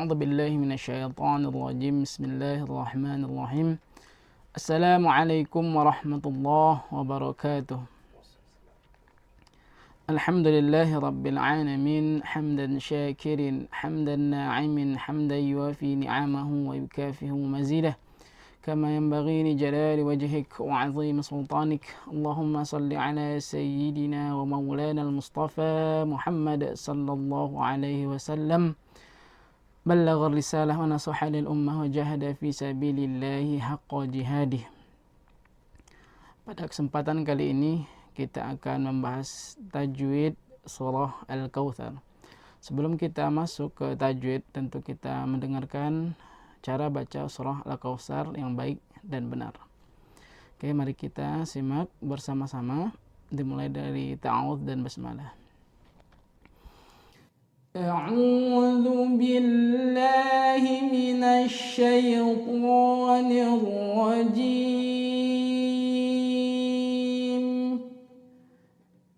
أعوذ بالله من الشيطان الرجيم. بسم الله الرحمن الرحيم. السلام عليكم ورحمة الله وبركاته. الحمد لله رب العالمين حمدا شاكرا حمدا ناعما حمدا يوافي نعمه ويكافئ مزيده كما ينبغي لجلال وجهك وعظيم سلطانك. اللهم صل على سيدنا ومولانا المصطفى محمد صلى الله عليه وسلم بلغ الرسالة ونصح للأمة وجاهد في سبيل الله حق جهاده. Pada kesempatan kali ini kita akan membahas tajwid surah Al-Kautsar. Sebelum kita masuk ke tajwid, tentu kita mendengarkan cara baca surah Al-Kautsar yang baik dan benar. Oke, mari kita simak bersama-sama, dimulai dari ta'awudz dan basmalah. A'udzu billahi minasy syaithanir rajim.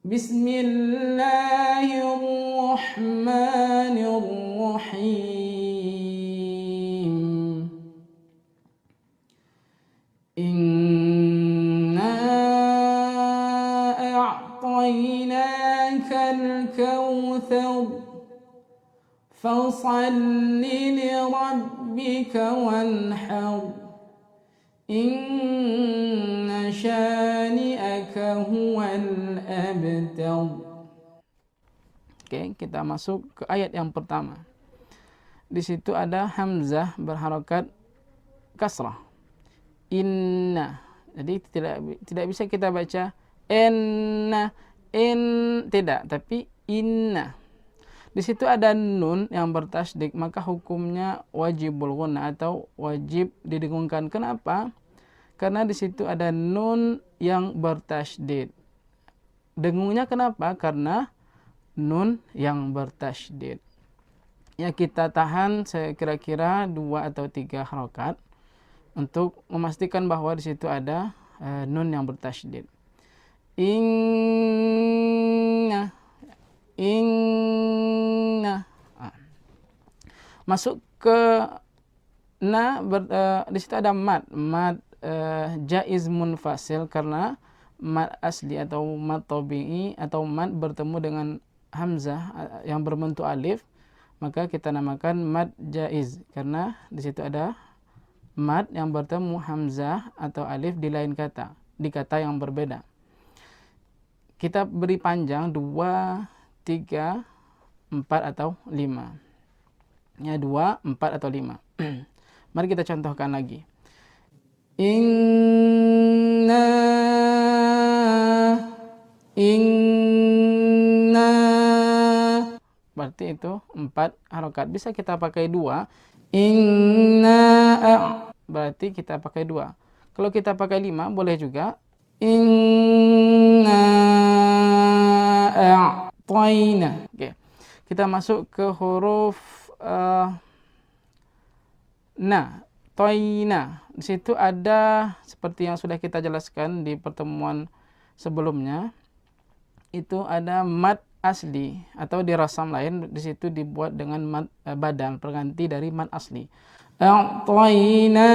Bismillahirrahmanirrahim. Inna a'tainakal kautsar fasalli lirabbika wanhar inna syani'aka huwal abtar. Oke, kita masuk ke ayat yang pertama. Di situ ada hamzah berharokat kasrah. Inna. Jadi tidak bisa kita baca enna, tidak, tapi inna. Di situ ada nun yang bertasydid, maka hukumnya wajibul ghunna atau wajib didengungkan. Kenapa? Karena di situ ada nun yang bertasydid. Dengungnya kenapa? Karena nun yang bertasydid. Ya, kita tahan kira-kira 2 atau 3 harokat untuk memastikan bahwa di situ ada nun yang bertasydid. Inna. Masuk ke di situ ada mad jaiz munfasil, karena mad asli atau mad tabi'i atau mad bertemu dengan hamzah yang berbentuk alif, maka kita namakan mad jaiz karena di situ ada mad yang bertemu hamzah atau alif di lain kata, di kata yang berbeda. Kita beri panjang 2, 3, 4 atau 5. Ya, 2, 4 atau 5. Mari kita contohkan lagi. Inna. Berarti itu 4 harokat. Bisa kita pakai 2. Berarti kita pakai 2. Kalau kita pakai 5 boleh juga. Inna a'tayna. Oke. Kita masuk ke huruf toina. Di situ ada seperti yang sudah kita jelaskan di pertemuan sebelumnya. Itu ada mad asli atau di rasam lain, di situ dibuat dengan mad badal, pengganti dari mad asli. A'tayna.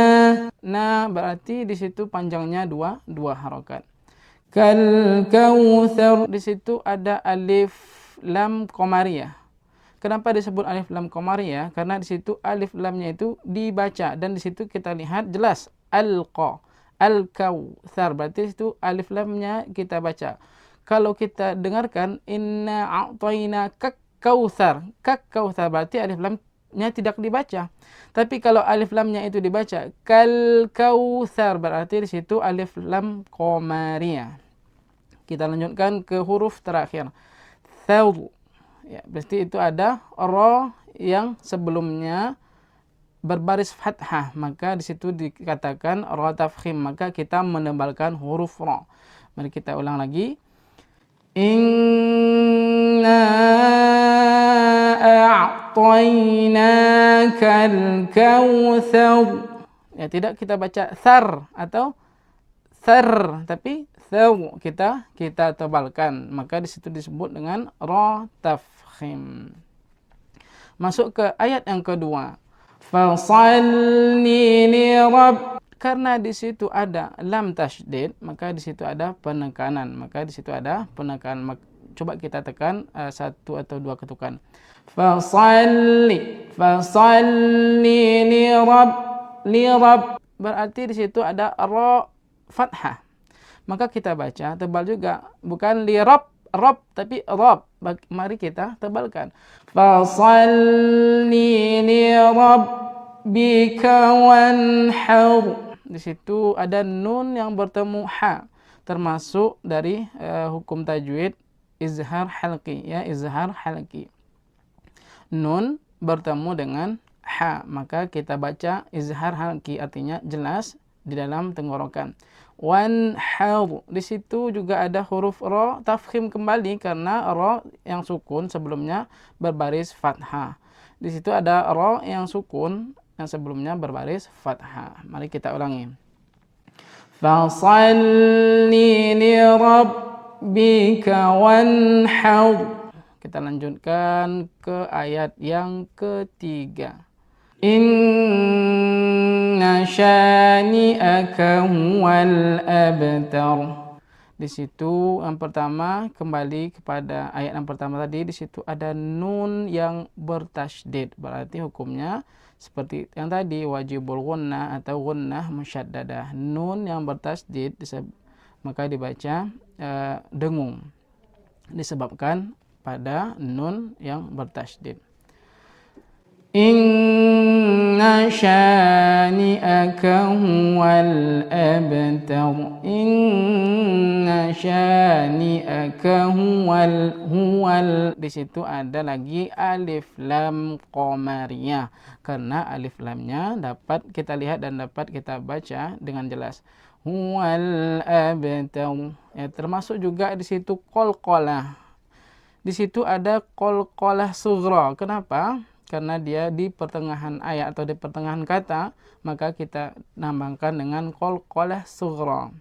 Nah, berarti di situ panjangnya 2 harokat. Kal kautsar. Di situ ada alif lam qamariyah. Kenapa disebut alif lam qamariyah? Karena di situ alif lamnya itu dibaca dan di situ kita lihat jelas al-qa, al-kautsar. Berarti itu alif lamnya kita baca. Kalau kita dengarkan inna a'tayna kak kautsar, berarti alif lamnya tidak dibaca. Tapi kalau alif lamnya itu dibaca kal kautsar, berarti di situ alif lam qamariyah. Kita lanjutkan ke huruf terakhir. Thaw. Ya, berarti itu ada ra yang sebelumnya berbaris fathah, maka di situ dikatakan ra tafkhim, maka kita menebalkan huruf ra. Mari kita ulang lagi. Inna a'tainakal kautsar. Ya, tidak kita baca thar atau thar, tapi thaw kita tebalkan, maka di situ disebut dengan ra tafkhim. Masuk ke ayat yang kedua. Fasalli li rabb. Karena di situ ada lam tasydid, maka di situ ada penekanan. Coba kita tekan satu atau dua ketukan. Fasalli li rabb. Berarti di situ ada ra fathah. Maka kita baca tebal juga, bukan li rabb, tapi rabb. Mari kita tebalkan. Fasalli li rabbika wanhar. Di situ ada nun yang bertemu ha, termasuk dari hukum tajwid izhar halqi, ya, izhar halqi. Nun bertemu dengan ha, maka kita baca izhar halqi, artinya jelas di dalam tenggorokan. Wanhar, di situ juga ada huruf ra tafkhim kembali karena ra yang sukun sebelumnya berbaris fathah. Di situ ada ra yang sukun yang sebelumnya berbaris fathah. Mari kita ulangi. Fasalli li rabbika wanhar. Kita lanjutkan ke ayat yang ketiga. Inna syani'aka huwal abtar. Di situ yang pertama, kembali kepada ayat yang pertama tadi, di situ ada nun yang bertasydid. Berarti hukumnya seperti yang tadi, wajibul gunnah atau gunnah musyaddadah. Nun yang bertasydid maka dibaca dengung, disebabkan pada nun yang bertasydid. Inna syani'aka huwal abtar. Inna syani'aka huwal. Di situ ada lagi alif lam qamariyah. Karena alif lamnya dapat kita lihat dan dapat kita baca dengan jelas. Huwal abtar. Ya, termasuk juga di situ qalqalah. Di situ ada qalqalah sughra. Kenapa? Karena dia di pertengahan ayat atau di pertengahan kata, maka kita nambahkan dengan qalqalah sughra.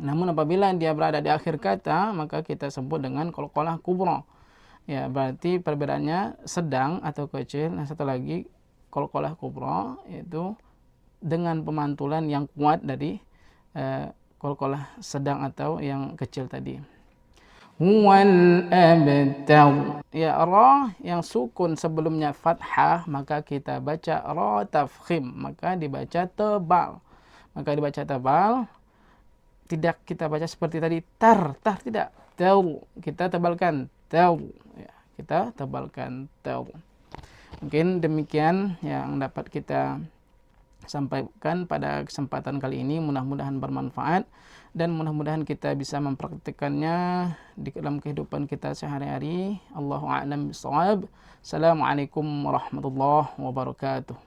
Namun apabila dia berada di akhir kata, maka kita sebut dengan qalqalah kubra. Ya, berarti perbedaannya sedang atau kecil. Nah, satu lagi qalqalah kubra, yaitu dengan pemantulan yang kuat dari qalqalah sedang atau yang kecil tadi. Huwal abtar. Ya, ra yang sukun sebelumnya fathah, maka kita baca ra tafkhim, maka dibaca tebal. Tidak kita baca seperti tadi tar tidak. Taw, kita tebalkan taw. Ya, kita tebalkan taw. Mungkin demikian yang dapat kita sampaikan pada kesempatan kali ini. Mudah-mudahan bermanfaat dan mudah-mudahan kita bisa mempraktikkannya di dalam kehidupan kita sehari-hari. Allahu a'lam bishawab. Assalamualaikum warahmatullahi wabarakatuh.